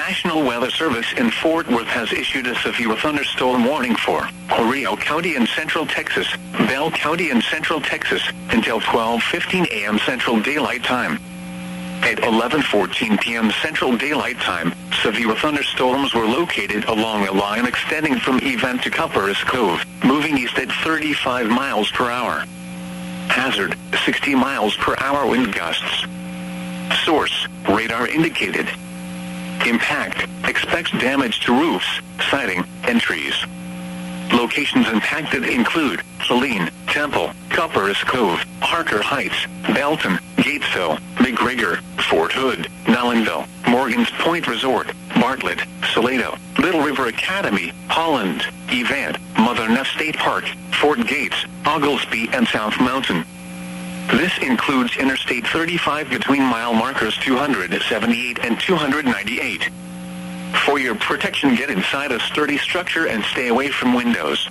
National Weather Service in Fort Worth has issued a severe thunderstorm warning for Rio County and Central Texas, Bell County and Central Texas, until 12:15 a.m. Central Daylight Time. At 11:14 p.m. Central Daylight Time, severe thunderstorms were located along a line extending from Event to Copperas Cove, moving east at 35 miles per hour. Hazard, 60 miles per hour wind gusts. Source, radar indicated. Impact, expects damage to roofs, siding, and trees. Locations impacted include Saline, Temple, Copperas Cove, Harker Heights, Belton, Gatesville, McGregor, Fort Hood, Nollenville, Morgan's Point Resort, Bartlett, Salado, Little River Academy, Holland, Event, Mother Neff State Park, Fort Gates, Oglesby, and South Mountain. This includes Interstate 35 between mile markers 278 and 298. For your protection, get inside a sturdy structure and stay away from windows.